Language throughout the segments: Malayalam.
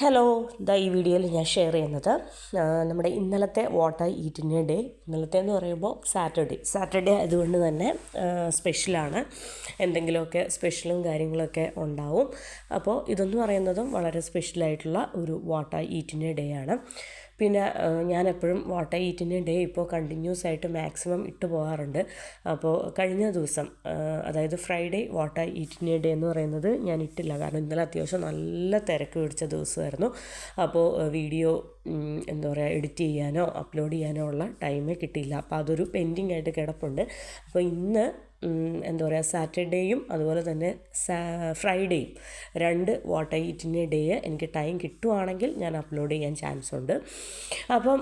ഹലോ, ഈ വീഡിയോയിൽ ഞാൻ ഷെയർ ചെയ്യുന്നത് നമ്മുടെ ഇന്നലത്തെ വാട്ട് ഐ ഈറ്റിൻ്റെ ഡേ. ഇന്നലത്തെ എന്ന് പറയുമ്പോൾ സാറ്റർഡേ ആയതുകൊണ്ട് തന്നെ സ്പെഷ്യലാണ്. എന്തെങ്കിലുമൊക്കെ സ്പെഷ്യലും കാര്യങ്ങളൊക്കെ ഉണ്ടാവും. അപ്പോൾ ഇതെന്ന് പറയുന്നതും വളരെ സ്പെഷ്യലായിട്ടുള്ള ഒരു വാട്ട് ഐ ഈറ്റിൻ്റെ ഡേ ആണ്. പിന്നെ ഞാൻ എപ്പോഴും വാട്ട് ഐ ഈറ്റിൻ്റെ ഡേ ഇപ്പോൾ കണ്ടിന്യൂസ് ആയിട്ട് മാക്സിമം ഇട്ട് പോകാറുണ്ട്. അപ്പോൾ കഴിഞ്ഞ ദിവസം, അതായത് ഫ്രൈഡേ വാട്ട് ഐ ഈറ്റിൻ്റെ ഡേ എന്ന് പറയുന്നത് ഞാൻ ഇട്ടില്ല. കാരണം ഇന്നലെ അത്യാവശ്യം നല്ല തിരക്ക് പിടിച്ച ദിവസമായിരുന്നു. അപ്പോൾ വീഡിയോ എന്താ പറയുക, എഡിറ്റ് ചെയ്യാനോ അപ്ലോഡ് ചെയ്യാനോ ഉള്ള ടൈമേ കിട്ടിയില്ല. അപ്പോൾ അതൊരു പെൻഡിങ് ആയിട്ട് കിടപ്പുണ്ട്. അപ്പോൾ ഇന്ന് എന്താ പറയുക, സാറ്റർഡേയും അതുപോലെ തന്നെ ഫ്രൈഡേയും രണ്ട് വാട്ട് ഐ ഈറ്റിൻ്റെ ഡേ എനിക്ക് ടൈം കിട്ടുവാണെങ്കിൽ ഞാൻ അപ്ലോഡ് ചെയ്യാൻ ചാൻസ് ഉണ്ട്. അപ്പം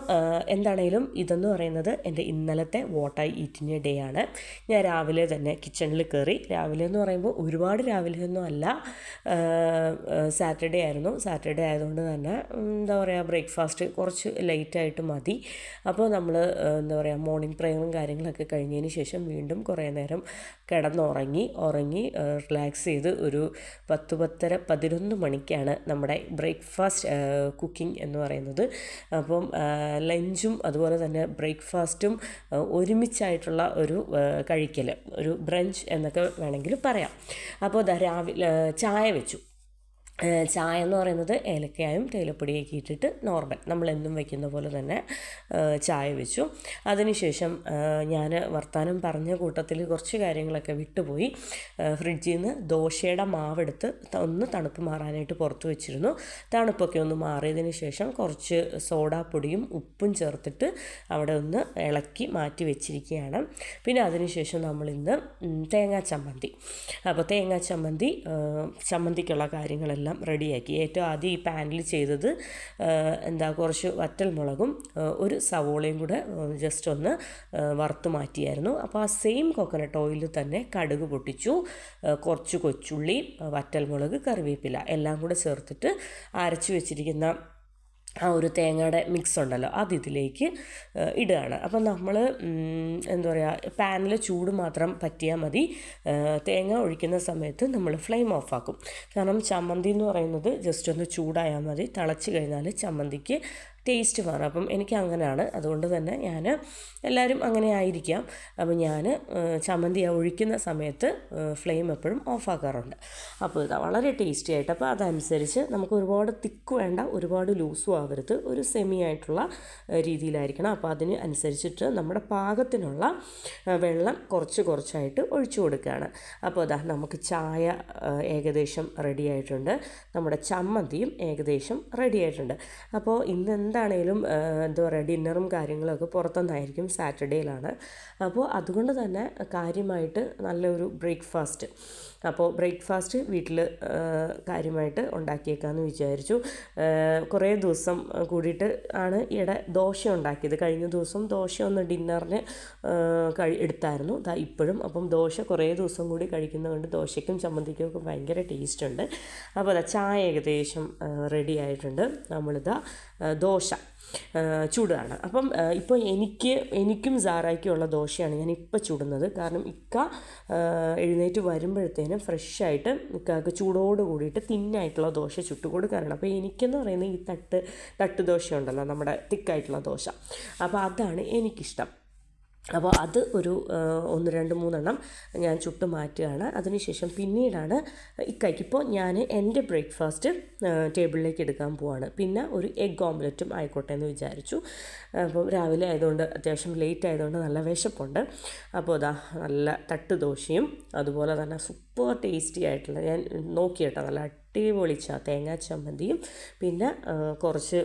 എന്താണേലും ഇതെന്ന് പറയുന്നത് എൻ്റെ ഇന്നലത്തെ വാട്ട് ഐ ഈറ്റിൻ്റെ ഡേ ആണ്. ഞാൻ രാവിലെ തന്നെ കിച്ചണിൽ കയറി. രാവിലെ എന്ന് പറയുമ്പോൾ ഒരുപാട് രാവിലെയൊന്നും അല്ല, സാറ്റർഡേ ആയിരുന്നു. സാറ്റർഡേ ആയതുകൊണ്ട് തന്നെ എന്താ പറയുക, ബ്രേക്ക്ഫാസ്റ്റ് കുറച്ച് ലേറ്റായിട്ട് മതി. അപ്പോൾ നമ്മൾ എന്താ പറയുക, മോർണിംഗ് പ്രയറും കാര്യങ്ങളൊക്കെ കഴിഞ്ഞതിന് ശേഷം വീണ്ടും കുറേ നേരം കിടന്നുറങ്ങി റിലാക്സ് ചെയ്ത് ഒരു 10-11 മണിക്കാണ് നമ്മുടെ ബ്രേക്ക്ഫാസ്റ്റ് കുക്കിംഗ് എന്ന് പറയുന്നത്. അപ്പം ലഞ്ചും അതുപോലെ തന്നെ ബ്രേക്ക്ഫാസ്റ്റും ഒരുമിച്ചായിട്ടുള്ള ഒരു കഴിക്കൽ, ഒരു ബ്രഞ്ച് എന്നൊക്കെ വേണമെങ്കിൽ പറയാം. അപ്പോൾ രാവിലെ ചായ വെച്ചു. ചായ എന്ന് പറയുന്നത് ഏലക്കായും തേയിലപ്പൊടിയൊക്കെ ഇട്ടിട്ട് നോർമൽ നമ്മളെന്നും വയ്ക്കുന്ന പോലെ തന്നെ ചായ വെച്ചു. അതിനുശേഷം ഞാൻ വർത്തമാനം പറഞ്ഞ കൂട്ടത്തിൽ കുറച്ച് കാര്യങ്ങളൊക്കെ വിട്ടുപോയി. ഫ്രിഡ്ജിൽ നിന്ന് ദോശയുടെ മാവെടുത്ത് ഒന്ന് തണുപ്പ് മാറാനായിട്ട് പുറത്ത് വെച്ചിരുന്നു. തണുപ്പൊക്കെ ഒന്ന് മാറിയതിന് ശേഷം കുറച്ച് സോഡാപ്പൊടിയും ഉപ്പും ചേർത്തിട്ട് അവിടെ ഒന്ന് ഇളക്കി മാറ്റി വെച്ചിരിക്കുകയാണ്. പിന്നെ അതിനുശേഷം നമ്മളിന്ന് തേങ്ങാ ചമ്മന്തി. അപ്പോൾ തേങ്ങാ ചമ്മന്തിക്കുള്ള കാര്യങ്ങളെല്ലാം റെഡിയാക്കി. ഏറ്റവും ആദ്യം ഈ പാനിൽ ചെയ്തത് കുറച്ച് വറ്റൽമുളകും ഒരു സവോളയും കൂടെ ജസ്റ്റ് ഒന്ന് വറുത്ത് മാറ്റിയായിരുന്നു. അപ്പോൾ ആ സെയിം കോക്കനട്ട് ഓയിലിൽ തന്നെ കടുക് പൊട്ടിച്ചു, കുറച്ച് കൊച്ചുള്ളി, വറ്റൽമുളക്, കറിവേപ്പില എല്ലാം കൂടെ ചേർത്തിട്ട് അരച്ച് വെച്ചിരിക്കുന്ന ആ ഒരു തേങ്ങയുടെ മിക്സ് ഉണ്ടല്ലോ, അത് ഇതിലേക്ക് ഇടുകയാണ്. അപ്പം നമ്മൾ എന്താ പറയുക, പാനിൽ ചൂട് മാത്രം പറ്റിയാൽ മതി. തേങ്ങ ഒഴിക്കുന്ന സമയത്ത് നമ്മൾ ഫ്ലെയിം ഓഫാക്കും. കാരണം ചമ്മന്തി എന്ന് പറയുന്നത് ജസ്റ്റ് ഒന്ന് ചൂടായാൽ മതി. തിളച്ച് കഴിഞ്ഞാൽ ചമ്മന്തിക്ക് ടേസ്റ്റ് മാറും. അപ്പം എനിക്ക് അങ്ങനെയാണ്. അതുകൊണ്ട് തന്നെ എല്ലാവരും അങ്ങനെ ആയിരിക്കാം. അപ്പം ഞാൻ ചമ്മന്തി ഒഴിക്കുന്ന സമയത്ത് ഫ്ലെയിം എപ്പോഴും ഓഫാക്കാറുണ്ട്. അപ്പോൾ ഇതാ വളരെ ടേസ്റ്റി ആയിട്ട്. അപ്പോൾ അതനുസരിച്ച് നമുക്ക് ഒരുപാട് തിക്ക് വേണ്ട, ഒരുപാട് ലൂസും ആവരുത്, ഒരു സെമി ആയിട്ടുള്ള രീതിയിലായിരിക്കണം. അപ്പോൾ അതിന് അനുസരിച്ചിട്ട് നമ്മുടെ പാകത്തിനുള്ള വെള്ളം കുറച്ചായിട്ട് ഒഴിച്ചു കൊടുക്കുകയാണ്. അപ്പോൾ അതാ നമുക്ക് ചായ ഏകദേശം റെഡി ആയിട്ടുണ്ട്, നമ്മുടെ ചമ്മന്തിയും ഏകദേശം റെഡി ആയിട്ടുണ്ട്. അപ്പോൾ ഇന്ന് എന്താണേലും എന്താ പറയുക, ഡിന്നറും കാര്യങ്ങളൊക്കെ പുറത്തുനിന്നായിരിക്കും, സാറ്റർഡേയിലാണ്. അപ്പോൾ അതുകൊണ്ട് തന്നെ കാര്യമായിട്ട് നല്ലൊരു ബ്രേക്ക്ഫാസ്റ്റ്. അപ്പോൾ ബ്രേക്ക്ഫാസ്റ്റ് വീട്ടിൽ കാര്യമായിട്ട് ഉണ്ടാക്കിയേക്കാമെന്ന് വിചാരിച്ചു. കുറേ ദിവസം കൂടിയിട്ട് ആണ് ഇവിടെ ദോശ ഉണ്ടാക്കിയത്. കഴിഞ്ഞ ദിവസം ദോശ ഒന്ന് ഡിന്നറിന് എടുത്തായിരുന്നു, ഇപ്പോഴും. അപ്പം ദോശ കുറേ ദിവസം കൂടി കഴിക്കുന്നതുകൊണ്ട് ദോശയ്ക്കും ചമ്മന്തിക്കും ഒക്കെ ഭയങ്കര ടേസ്റ്റ് ഉണ്ട്. അപ്പോൾ ചായ ഏകദേശം റെഡി ആയിട്ടുണ്ട്. നമ്മളിതാ ദോശ ചൂടാണ്. അപ്പം ഇപ്പോൾ എനിക്കും സാറായ്ക്കുമുള്ള ദോശയാണ് ഞാൻ ഇപ്പോൾ ചുടുന്നത്. കാരണം ഇക്ക എഴുന്നേറ്റ് വരുമ്പോഴത്തേനും ഫ്രഷായിട്ട് ഇക്കാക്ക് ചൂടോട് കൂടിയിട്ട് തിന്നായിട്ടുള്ള ദോശ ചുട്ട് കൊടുക്കാറുണ്ട്. അപ്പോൾ എനിക്കെന്ന് പറയുന്നത് ഈ തട്ട് ദോശ ഉണ്ടല്ലോ, നമ്മുടെ തിക്കായിട്ടുള്ള ദോശ, അപ്പോൾ അതാണ് എനിക്കിഷ്ടം. അപ്പോൾ അത് ഒരു 1-2-3 ഞാൻ ചുട്ട് മാറ്റുകയാണ്. അതിനുശേഷം പിന്നീടാണ് ഇക്കയ്ക്കിപ്പോൾ ഞാൻ എൻ്റെ ബ്രേക്ക്ഫാസ്റ്റ് ടേബിളിലേക്ക് എടുക്കാൻ പോവാണ്. പിന്നെ ഒരു എഗ് ഓംലെറ്റും ആയിക്കോട്ടെ എന്ന് വിചാരിച്ചു. അപ്പോൾ രാവിലെ ആയതുകൊണ്ട്, അത്യാവശ്യം ലേറ്റ് ആയതുകൊണ്ട് നല്ല വിശപ്പുണ്ട്. അപ്പോൾ നല്ല തട്ട് ദോശയും അതുപോലെ തന്നെ സൂപ്പർ ടേസ്റ്റി ആയിട്ടുള്ള, ഞാൻ നോക്കിയിട്ടോ, നല്ല അടിപൊളി തേങ്ങാ ചമ്മന്തിയും പിന്നെ കുറച്ച്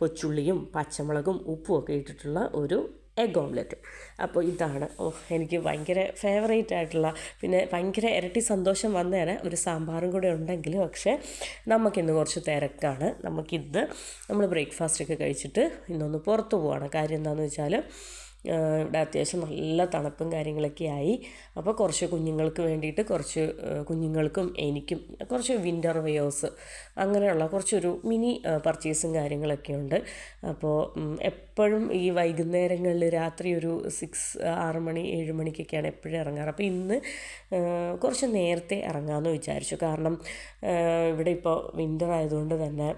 കൊച്ചുള്ളിയും പച്ചമുളകും ഉപ്പും ഒക്കെ ഇട്ടിട്ടുള്ള ഒരു എഗ് ഓംലെറ്റ്. അപ്പോൾ ഇതാണ് എനിക്ക് ഭയങ്കര ഫേവറേറ്റ് ആയിട്ടുള്ള, പിന്നെ ഭയങ്കര ഇരട്ടി സന്തോഷം വന്നേനെ ഒരു സാമ്പാറും കൂടെ ഉണ്ടെങ്കിൽ. പക്ഷേ നമുക്കിന്ന് കുറച്ച് തിരക്കാണ്. നമ്മൾ ബ്രേക്ക്ഫാസ്റ്റൊക്കെ കഴിച്ചിട്ട് ഇന്നൊന്ന് പുറത്ത് പോവാണ്. കാര്യം എന്താണെന്ന് വെച്ചാൽ ഇവിടെ അത്യാവശ്യം നല്ല തണുപ്പും കാര്യങ്ങളൊക്കെ ആയി. അപ്പോൾ കുറച്ച് കുഞ്ഞുങ്ങൾക്ക് വേണ്ടിയിട്ട്, കുറച്ച് കുഞ്ഞുങ്ങൾക്കും എനിക്കും കുറച്ച് വിൻ്റർ വെയേഴ്സ് അങ്ങനെയുള്ള കുറച്ചൊരു മിനി പർച്ചേസും കാര്യങ്ങളൊക്കെ ഉണ്ട്. അപ്പോൾ എപ്പോഴും ഈ വൈകുന്നേരങ്ങളിൽ രാത്രി ഒരു 6 മണി 7 മണിക്കൊക്കെയാണ് എപ്പോഴും ഇറങ്ങാറ്. അപ്പോൾ ഇന്ന് കുറച്ച് നേരത്തെ ഇറങ്ങാമെന്ന് വിചാരിച്ചു. കാരണം ഇവിടെ ഇപ്പോൾ വിൻ്റർ ആയതുകൊണ്ട് തന്നെ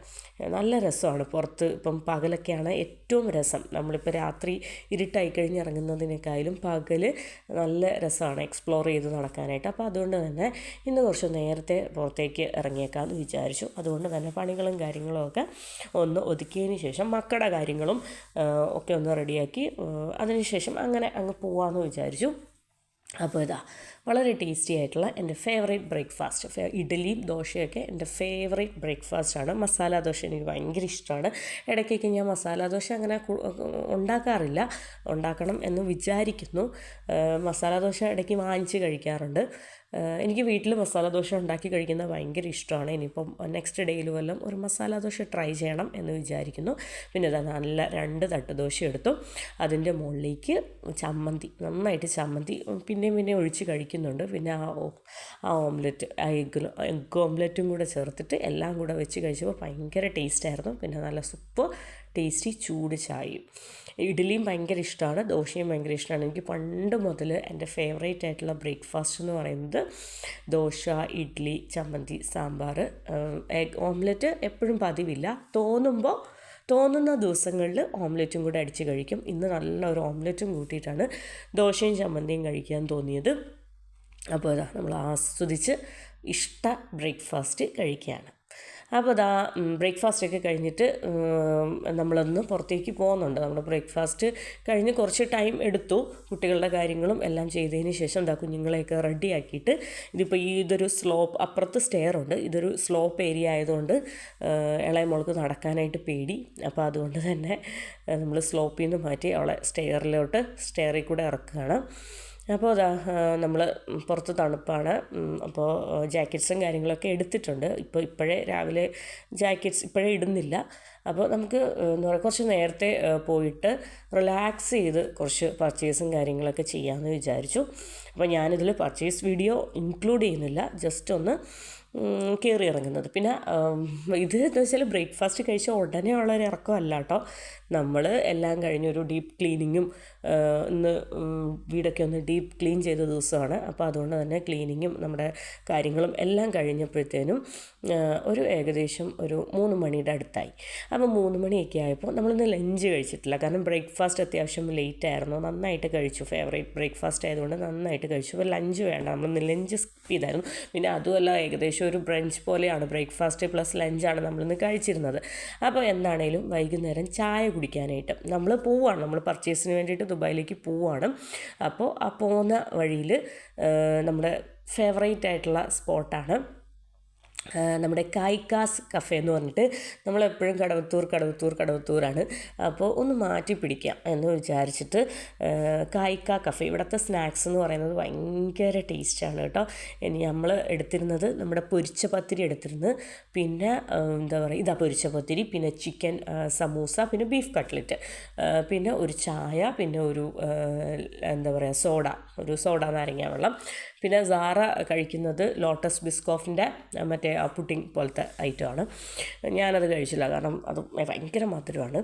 നല്ല രസമാണ് പുറത്ത്. ഇപ്പം പകലൊക്കെയാണ് ഏറ്റവും രസം. നമ്മളിപ്പോൾ രാത്രി ഇരുട്ടായി കഴിഞ്ഞ് ഇറങ്ങുന്നതിനേക്കാളും പകൽ നല്ല രസമാണ് എക്സ്പ്ലോർ ചെയ്ത് നടക്കാനായിട്ട്. അപ്പോൾ അതുകൊണ്ട് തന്നെ ഇന്ന് കുറച്ച് നേരത്തെ പുറത്തേക്ക് ഇറങ്ങിയേക്കാമെന്ന് വിചാരിച്ചു. അതുകൊണ്ട് തന്നെ പണികളും കാര്യങ്ങളും ഒക്കെ ഒന്ന് ഒതുക്കിയതിന് ശേഷം മക്കളുടെ കാര്യങ്ങളും ഒക്കെ ഒന്ന് റെഡിയാക്കി അതിനുശേഷം അങ്ങനെ അങ്ങ് പോകാമെന്ന് വിചാരിച്ചു. അപ്പോൾ ഇതാ വളരെ ടേസ്റ്റി ആയിട്ടുള്ള എൻ്റെ ഫേവറേറ്റ് ബ്രേക്ക്ഫാസ്റ്റ്, ഇഡ്ഡലിയും ദോശയൊക്കെ എൻ്റെ ഫേവറേറ്റ് ബ്രേക്ക്ഫാസ്റ്റാണ്. മസാല ദോശ എനിക്ക് ഭയങ്കര ഇഷ്ടമാണ്. ഇടയ്ക്കൊക്കെ ഞാൻ മസാല ദോശ അങ്ങനെ ഉണ്ടാക്കാറില്ല, ഉണ്ടാക്കണം എന്ന് വിചാരിക്കുന്നു. മസാല ദോശ ഇടയ്ക്ക് വാങ്ങിച്ച് കഴിക്കാറുണ്ട്. എനിക്ക് വീട്ടിൽ മസാല ദോശ ഉണ്ടാക്കി കഴിക്കുന്നത് ഭയങ്കര ഇഷ്ടമാണ്. ഇനിയിപ്പം നെക്സ്റ്റ് ഡേയിൽ വല്ലതും ഒരു മസാല ദോശ ട്രൈ ചെയ്യണം എന്ന് വിചാരിക്കുന്നു. പിന്നെ ഇതാ നല്ല 2 തട്ട് ദോശ എടുത്തു. അതിൻ്റെ മുകളിലേക്ക് ചമ്മന്തി, നന്നായിട്ട് ചമ്മന്തി പിന്നെ ഒഴിച്ച് കഴിക്കുന്നുണ്ട്. പിന്നെ ആ ഓംലെറ്റ്, എഗ് ഓംലെറ്റും കൂടെ ചേർത്തിട്ട് എല്ലാം കൂടെ വെച്ച് കഴിച്ചപ്പോൾ ഭയങ്കര ടേസ്റ്റായിരുന്നു. പിന്നെ നല്ല സൂപ്പർ ടേസ്റ്റി ചൂട് ചായയും. ഇഡ്ഡലിയും ഭയങ്കര ഇഷ്ടമാണ്, ദോശയും ഭയങ്കര ഇഷ്ടമാണ്. എനിക്ക് പണ്ട് മുതൽ എൻ്റെ ഫേവറേറ്റ് ആയിട്ടുള്ള ബ്രേക്ക്ഫാസ്റ്റ് എന്ന് പറയുന്നത് ദോശ, ഇഡ്ഡലി, ചമ്മന്തി, സാമ്പാർ, എഗ് ഓംലെറ്റ് എപ്പോഴും പതിവില്ല, തോന്നുന്ന ദിവസങ്ങളിൽ ഓംലെറ്റും കൂടെ അടിച്ച് കഴിക്കും. ഇന്ന് നല്ലൊരു ഓംലെറ്റും കൂട്ടിയിട്ടാണ് ദോശയും ചമ്മന്തിയും കഴിക്കാൻ തോന്നിയത്. അപ്പോൾ അതാ നമ്മൾ ആസ്വദിച്ച് ഇഷ്ട ബ്രേക്ക്ഫാസ്റ്റ് കഴിക്കുകയാണ്. അപ്പോൾ അതാ ബ്രേക്ക്ഫാസ്റ്റൊക്കെ കഴിഞ്ഞിട്ട് നമ്മളൊന്ന് പുറത്തേക്ക് പോകുന്നുണ്ട്. നമ്മൾ ബ്രേക്ക്ഫാസ്റ്റ് കഴിഞ്ഞ് കുറച്ച് ടൈം എടുത്തു. കുട്ടികളുടെ കാര്യങ്ങളും എല്ലാം ചെയ്തതിന് ശേഷം എന്താ കുഞ്ഞുങ്ങളെയൊക്കെ റെഡിയാക്കിയിട്ട്, ഇതിപ്പോൾ ഇതൊരു സ്ലോപ്പ്, അപ്പുറത്ത് സ്റ്റെയർ ഉണ്ട്, ഇതൊരു സ്ലോപ്പ് ഏരിയ ആയതുകൊണ്ട് ഇളയ മോൾക്ക് നടക്കാനായിട്ട് പേടി. അപ്പോൾ അതുകൊണ്ട് തന്നെ നമ്മൾ സ്ലോപ്പിൽ നിന്ന് മാറ്റി അവളെ സ്റ്റെയറിൽ കൂടെ ഇറക്കുകയാണ്. അപ്പോൾ അതാ നമ്മൾ പുറത്ത് തണുപ്പാണ്. അപ്പോൾ ജാക്കറ്റ്സും കാര്യങ്ങളൊക്കെ എടുത്തിട്ടുണ്ട്. ഇപ്പോഴേ രാവിലെ ജാക്കറ്റ്സ് ഇപ്പോഴേ ഇടുന്നില്ല. അപ്പോൾ നമുക്ക് എന്താ പറയുക, കുറച്ച് നേരത്തെ പോയിട്ട് റിലാക്സ് ചെയ്ത് കുറച്ച് പർച്ചേസും കാര്യങ്ങളൊക്കെ ചെയ്യാമെന്ന് വിചാരിച്ചു. അപ്പോൾ ഞാനിതിൽ പർച്ചേസ് വീഡിയോ ഇൻക്ലൂഡ് ചെയ്യുന്നില്ല, ജസ്റ്റ് ഒന്ന് കയറി ഇറങ്ങുന്നത്. പിന്നെ ഇത് എന്ന് വെച്ചാൽ ബ്രേക്ക്ഫാസ്റ്റ് കഴിച്ച ഉടനെ ഉള്ളൊരു ഇറക്കമല്ല കേട്ടോ. നമ്മൾ എല്ലാം കഴിഞ്ഞൊരു ഡീപ്പ് ക്ലീനിങ്ങും, ഇന്ന് വീടൊക്കെ ഒന്ന് ഡീപ്പ് ക്ലീൻ ചെയ്ത ദിവസമാണ്. അപ്പോൾ അതുകൊണ്ട് തന്നെ ക്ലീനിങ്ങും നമ്മുടെ കാര്യങ്ങളും എല്ലാം കഴിഞ്ഞപ്പോഴത്തേനും ഏകദേശം ഒരു 3 മണിയുടെ അടുത്തായി. അപ്പോൾ 3 മണിയൊക്കെ ആയപ്പോൾ നമ്മളിന്ന് ലഞ്ച് കഴിച്ചിട്ടില്ല. കാരണം ബ്രേക്ക്ഫാസ്റ്റ് അത്യാവശ്യം ലേറ്റ് ആയിരുന്നു, നന്നായിട്ട് കഴിച്ചു. ഫേവറേറ്റ് ബ്രേക്ക്ഫാസ്റ്റ് ആയതുകൊണ്ട് നന്നായിട്ട് കഴിച്ചു. അപ്പോൾ ലഞ്ച് വേണ്ട, നമ്മളിന്ന് ലഞ്ച് സ്കിപ്പ് ചെയ്തായിരുന്നു. പിന്നെ അതുമല്ല, ഏകദേശം ഒരു ബ്രഞ്ച് പോലെയാണ്, ബ്രേക്ക്ഫാസ്റ്റ് പ്ലസ് ലഞ്ചാണ് നമ്മളിന്ന് കഴിച്ചിരുന്നത്. അപ്പോൾ എന്താണേലും വൈകുന്നേരം ചായ കുടിക്കാനായിട്ട് നമ്മൾ പർച്ചേസിന് വേണ്ടിയിട്ട് ദുബായിലേക്ക് പോവുകയാണ്. അപ്പോൾ ആ പോകുന്ന വഴിയിൽ നമ്മുടെ ഫേവറേറ്റ് ആയിട്ടുള്ള സ്പോട്ടാണ് നമ്മുടെ കായ്ക്കാസ് കഫേ എന്ന് പറഞ്ഞിട്ട്. നമ്മളെപ്പോഴും കടവത്തൂറാണ്. അപ്പോൾ ഒന്ന് മാറ്റി പിടിക്കാം എന്ന് വിചാരിച്ചിട്ട് കായ്ക്ക കഫേ. ഇവിടുത്തെ സ്നാക്സ് എന്ന് പറയുന്നത് ഭയങ്കര ടേസ്റ്റാണ് കേട്ടോ. നമ്മൾ എടുത്തിരുന്നത് നമ്മുടെ പൊരിച്ച പത്തിരി എടുത്തിരുന്നത്, പിന്നെ എന്താ പറയുക, ഇതാ പൊരിച്ച പത്തിരി, പിന്നെ ചിക്കൻ സമൂസ, പിന്നെ ബീഫ് കട്ട്ലറ്റ്, പിന്നെ ഒരു ചായ, പിന്നെ ഒരു എന്താ പറയുക സോഡ നാരങ്ങ വെള്ളം. പിന്നെ സാറ കഴിക്കുന്നത് ലോട്ടസ് ബിസ്കോഫിൻ്റെ മറ്റേ പുഡിംഗ് പോലത്തെ ഐറ്റമാണ്. ഞാനത് കഴിച്ചില്ല, കാരണം അത് ഭയങ്കര മധുരമാണ്.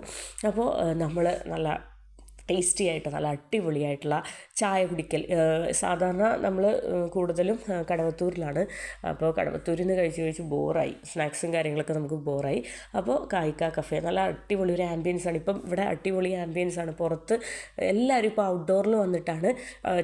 അപ്പോൾ നമ്മൾ നല്ല ടേസ്റ്റി ആയിട്ട് നല്ല അടിപൊളിയായിട്ടുള്ള ചായ കുടിക്കൽ. സാധാരണ നമ്മൾ കൂടുതലും കടവത്തൂരിലാണ്. അപ്പോൾ കടവത്തൂരിൽ നിന്ന് കഴിച്ച് ബോറായി, സ്നാക്സും കാര്യങ്ങളൊക്കെ നമുക്ക് ബോറായി. അപ്പോൾ കായ്ക്ക കഫേ നല്ല അടിപൊളി ഒരു ആംബിയൻസാണ്. ഇപ്പം ഇവിടെ അടിപൊളി ആംബിയൻസാണ്. പുറത്ത് എല്ലാവരും ഇപ്പോൾ ഔട്ട്ഡോറിൽ വന്നിട്ടാണ്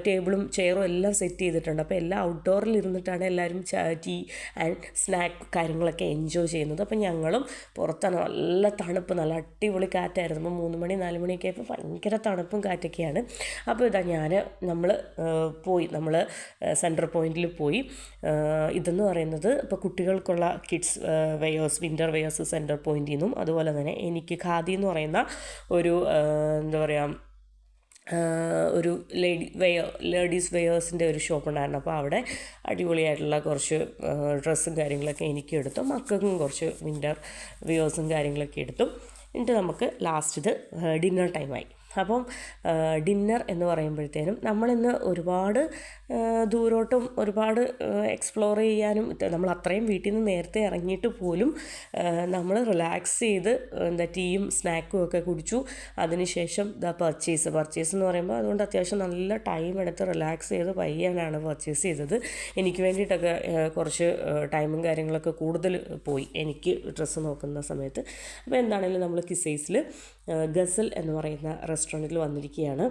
ടേബിളും ചെയറും എല്ലാം സെറ്റ് ചെയ്തിട്ടുണ്ട്. അപ്പോൾ എല്ലാം ഔട്ട്ഡോറിൽ ഇരുന്നിട്ടാണ് എല്ലാവരും ടീ ആൻഡ് സ്നാക്ക് കാര്യങ്ങളൊക്കെ എൻജോയ് ചെയ്യുന്നത്. അപ്പോൾ ഞങ്ങളും പുറത്താണ്, നല്ല തണുപ്പ്, നല്ല അടിപൊളി കാറ്റായിരുന്നു. അപ്പോൾ 3 മണി 4 മണിയൊക്കെ ആയപ്പോൾ ഭയങ്കര തണുപ്പും കാറ്റൊക്കെയാണ്. അപ്പോൾ ഇതാ നമ്മൾ സെൻട്രൽ പോയിന്റിൽ പോയി. ഇതെന്ന് പറയുന്നത് ഇപ്പോൾ കുട്ടികൾക്കുള്ള kids wears, winter wears central പോയിന്റിൽ നിന്നും, അതുപോലെ തന്നെ എനിക്ക് ഖാദി എന്ന് പറയുന്ന ഒരു എന്താ പറയുക, ഒരു ലേഡീസ് വെയേഴ്സിൻ്റെ ഒരു ഷോപ്പ് ഉണ്ടായിരുന്നു. അപ്പോൾ അവിടെ അടിപൊളിയായിട്ടുള്ള കുറച്ച് ഡ്രസ്സും കാര്യങ്ങളൊക്കെ എനിക്ക് എടുത്തു. മക്കൾക്കും കുറച്ച് വിൻ്റർ വെയേഴ്സും കാര്യങ്ങളൊക്കെ എടുത്തു. എന്നിട്ട് നമുക്ക് ലാസ്റ്റ് ഇത് ഡിന്നർ ടൈമായി. അപ്പം ഡിന്നർ എന്ന് പറയുമ്പോഴത്തേനും നമ്മളിന്ന് ഒരുപാട് ദൂരോട്ടും ഒരുപാട് എക്സ്പ്ലോർ ചെയ്യാനും നമ്മൾ അത്രയും വീട്ടിൽ നിന്ന് നേരത്തെ ഇറങ്ങിയിട്ട് പോലും നമ്മൾ റിലാക്സ് ചെയ്ത് ടീയും സ്നാക്കും ഒക്കെ കുടിച്ചു. അതിനുശേഷം പർച്ചേസ് എന്ന് പറയുമ്പോൾ അതുകൊണ്ട് അത്യാവശ്യം നല്ല ടൈം എടുത്ത് റിലാക്സ് ചെയ്ത് പയ്യാനാണ് പർച്ചേസ് ചെയ്തത്. എനിക്ക് വേണ്ടിയിട്ടൊക്കെ കുറച്ച് ടൈമും കാര്യങ്ങളൊക്കെ കൂടുതൽ പോയി എനിക്ക് ഡ്രസ്സ് നോക്കുന്ന സമയത്ത്. അപ്പോൾ എന്താണെങ്കിലും നമ്മൾ കിസൈസിൽ ഗസൽ എന്ന് പറയുന്ന റെസ്റ്റോറൻറ്റിൽ വന്നിരിക്കുകയാണ്.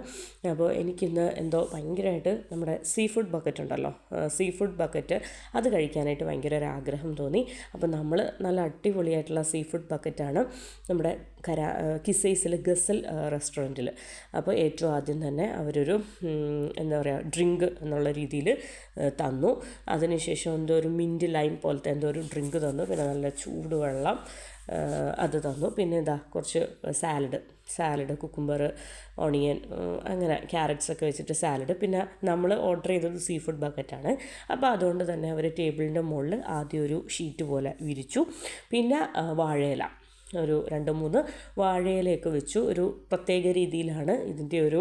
അപ്പോൾ എനിക്കിന്ന് എന്തോ ഭയങ്കരമായിട്ട് നമ്മുടെ സീ ഫുഡ് ബക്കറ്റ് ഉണ്ടല്ലോ, സീ ഫുഡ് ബക്കറ്റ് അത് കഴിക്കാനായിട്ട് ഭയങ്കര ഒരു ആഗ്രഹം തോന്നി. അപ്പോൾ നമ്മൾ നല്ല അടിപൊളിയായിട്ടുള്ള സീ ഫുഡ് ബക്കറ്റാണ് നമ്മുടെ കിസൈസിൽ ഗസൽ റെസ്റ്റോറൻറ്റിൽ. അപ്പോൾ ഏറ്റവും ആദ്യം തന്നെ അവരൊരു എന്താ പറയുക ഡ്രിങ്ക് എന്നുള്ള രീതിയിൽ തന്നു. അതിനുശേഷം എന്തോ ഒരു മിൻറ്റ് ലൈം പോലത്തെ എന്തോ ഒരു ഡ്രിങ്ക് തന്നു. പിന്നെ നല്ല ചൂടുവെള്ളം അത് തന്നു. പിന്നെ കുറച്ച് സാലഡ് കുക്കുംബർ, ഓണിയൻ, അങ്ങനെ ക്യാരറ്റ്സൊക്കെ വെച്ചിട്ട് സാലഡ്. പിന്നെ നമ്മൾ ഓർഡർ ചെയ്തത് സീ ഫുഡ് ബക്കറ്റാണ്. അപ്പോൾ അതുകൊണ്ട് തന്നെ അവർ ടേബിളിൻ്റെ മുകളിൽ ആദ്യം ഒരു ഷീറ്റ് പോലെ വിരിച്ചു. പിന്നെ വാഴയില ഒരു 2-3 വാഴയിലയൊക്കെ വെച്ചു. ഒരു പ്രത്യേക രീതിയിലാണ് ഇതിൻ്റെ ഒരു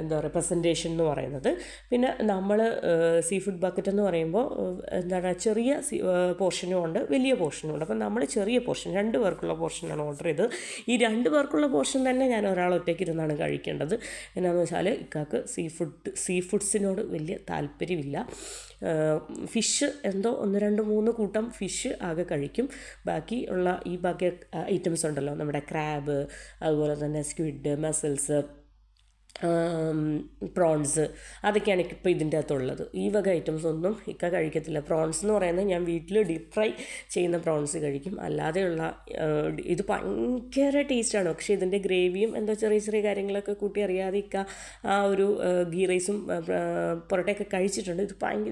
എന്താ പറയുക പ്രസൻറ്റേഷൻ എന്ന് പറയുന്നത്. പിന്നെ നമ്മൾ സീ ഫുഡ് ബക്കറ്റ് എന്ന് പറയുമ്പോൾ എന്താണ് ചെറിയ പോർഷനും ഉണ്ട്, വലിയ പോർഷനും ഉണ്ട്. അപ്പം നമ്മൾ ചെറിയ പോർഷൻ 2 പേർക്കുള്ള പോർഷനാണ് ഓർഡർ ചെയ്തത്. ഈ 2 പേർക്കുള്ള പോർഷൻ തന്നെ ഞാൻ ഒരാൾ ഒറ്റയ്ക്ക് ഇരുന്നാണ് കഴിക്കേണ്ടത്. എന്നാന്ന് വെച്ചാൽ ഇക്കാക്ക് സീ ഫുഡ്സിനോട് വലിയ താല്പര്യമില്ല. ഫിഷ് എന്തോ 1, 2, 3 കൂട്ടം ഫിഷ് ആകെ കഴിക്കും. ബാക്കി ഐറ്റംസ് ഉണ്ടല്ലോ, നമ്മുടെ ക്രാബ്, അതുപോലെ തന്നെ സ്ക്വിഡ്, മസിൽസ്, പ്രോൺസ്, അതൊക്കെയാണ് ഇപ്പോൾ ഇതിൻ്റെ അകത്തുള്ളത്. ഈ വക ഐറ്റംസ് ഒന്നും ഇക്ക കഴിക്കത്തില്ല. പ്രോൺസ് എന്ന് പറയുന്നത് ഞാൻ വീട്ടിൽ ഡീപ്പ് ഫ്രൈ ചെയ്യുന്ന പ്രോൺസ് കഴിക്കും. അല്ലാതെയുള്ള ഇത് ഭയങ്കര ടേസ്റ്റാണ്. പക്ഷേ ഇതിൻ്റെ ഗ്രേവിയും എന്തോ ചെറിയ ചെറിയ കാര്യങ്ങളൊക്കെ കൂട്ടി അറിയാതെ ഇക്ക ആ ഒരു ഗീ റൈസും പൊറോട്ടയൊക്കെ കഴിച്ചിട്ടുണ്ട്.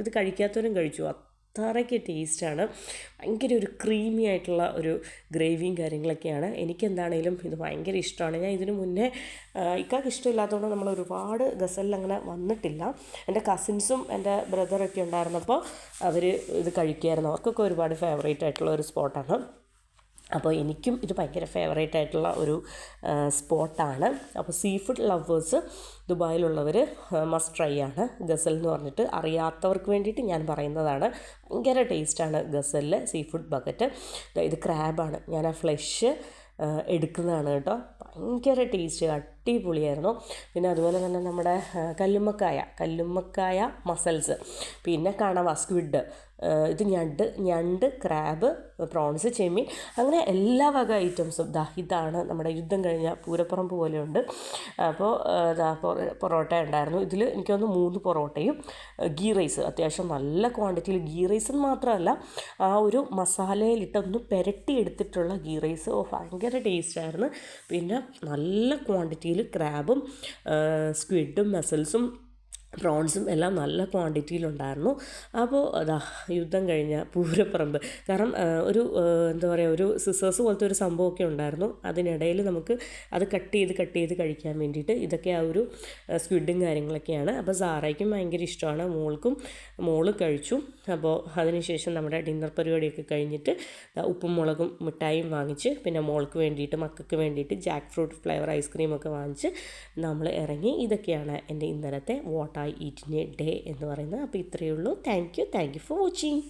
ഇത് കഴിക്കാത്തവരും കഴിച്ചു. അത്രയ്ക്ക് ടേസ്റ്റാണ്. ഭയങ്കര ഒരു ക്രീമി ആയിട്ടുള്ള ഒരു ഗ്രേവിയും കാര്യങ്ങളൊക്കെയാണ്. എനിക്കെന്താണേലും ഇത് ഭയങ്കര ഇഷ്ടമാണ്. ഞാൻ ഇതിനു മുന്നേ ഇക്കാക്ക് ഇഷ്ടമില്ലാത്തതുകൊണ്ട് നമ്മൾ ഒരുപാട് ഗസലിൽ അങ്ങനെ വന്നിട്ടില്ല. എൻ്റെ കസിൻസും എൻ്റെ ബ്രദറൊക്കെ ഉണ്ടായിരുന്നപ്പോൾ അവർ ഇത് കഴിക്കുമായിരുന്നു. അവർക്കൊക്കെ ഒരുപാട് ഫേവറേറ്റ് ആയിട്ടുള്ള ഒരു സ്പോട്ടാണ്. അപ്പോൾ എനിക്കും ഇത് ഭയങ്കര ഫേവറേറ്റ് ആയിട്ടുള്ള ഒരു സ്പോട്ടാണ്. അപ്പോൾ സീ ഫുഡ് ലവേഴ്സ് ദുബായിലുള്ളവർ മസ്റ്റ് ട്രൈ ആണ് ഗസൽ എന്ന് പറഞ്ഞിട്ട്. അറിയാത്തവർക്ക് വേണ്ടിയിട്ട് ഞാൻ പറയുന്നതാണ്. ഭയങ്കര ടേസ്റ്റാണ് ഗസലിലെ സീ ഫുഡ് ബക്കറ്റ്. ഇത് ക്രാബാണ്. ഞാൻ ആ ഫ്ലഷ് എടുക്കുന്നതാണ് കേട്ടോ. ഭയങ്കര ടേസ്റ്റ്, അടിപൊളിയായിരുന്നു. പിന്നെ അതുപോലെ തന്നെ നമ്മുടെ കല്ലുമ്മക്കായ മസൽസ്, പിന്നെ കണവ, സ്ക്വിഡ്, ഇത് ഞണ്ട്, ക്രാബ്, പ്രോൺസ്, ചെമ്മീൻ, അങ്ങനെ എല്ലാ വക ഐറ്റംസും ഇതാണ് നമ്മുടെ യുദ്ധം കഴിഞ്ഞ പൂരപ്പറമ്പ് പോലെയുണ്ട്. അപ്പോൾ പൊറോട്ട ഉണ്ടായിരുന്നു. ഇതിൽ എനിക്ക് തോന്നുന്നു 3 പൊറോട്ടയും ഗീ റൈസ്, അത്യാവശ്യം നല്ല ക്വാണ്ടിറ്റിയിൽ ഗീ റൈസ് മാത്രമല്ല ആ ഒരു മസാലയിലിട്ടൊന്ന് പുരട്ടി എടുത്തിട്ടുള്ള ഗീ റൈസ്. ഭയങ്കര ടേസ്റ്റായിരുന്നു. പിന്നെ നല്ല ക്വാണ്ടിറ്റിയിൽ ക്രാബും സ്ക്വിഡും മസിൽസും പ്രോൺസും എല്ലാം നല്ല ക്വാണ്ടിറ്റിയിലുണ്ടായിരുന്നു. അപ്പോൾ യുദ്ധം കഴിഞ്ഞ പൂരപ്പറമ്പ്. കാരണം ഒരു എന്താ പറയുക ഒരു സിസേഴ്സ് പോലത്തെ ഒരു സംഭവമൊക്കെ ഉണ്ടായിരുന്നു. അതിനിടയിൽ നമുക്ക് അത് കട്ട് ചെയ്ത് കഴിക്കാൻ വേണ്ടിയിട്ട്. ഇതൊക്കെ ആ ഒരു സ്ക്വിഡും കാര്യങ്ങളൊക്കെയാണ്. അപ്പോൾ സാറയ്ക്കും ഭയങ്കര ഇഷ്ടമാണ്. മോള് കഴിച്ചു. അപ്പോൾ അതിനുശേഷം നമ്മുടെ ഡിന്നർ പരിപാടിയൊക്കെ കഴിഞ്ഞിട്ട് ഉപ്പും മുളകും മിഠായിയും വാങ്ങിച്ച്, പിന്നെ മോൾക്ക് വേണ്ടിയിട്ട് മക്കൾക്ക് വേണ്ടിയിട്ട് ജാക്ക് ഫ്രൂട്ട് ഫ്ലേവർ ഐസ്ക്രീമൊക്കെ വാങ്ങിച്ച് നമ്മൾ ഇറങ്ങി. ഇതൊക്കെയാണ് എൻ്റെ ഇന്നലത്തെ what I eat in A day എന്ന് പറയുന്നത്. അപ്പോൾ ഇത്രയേ ഉള്ളൂ. Thank you for watching.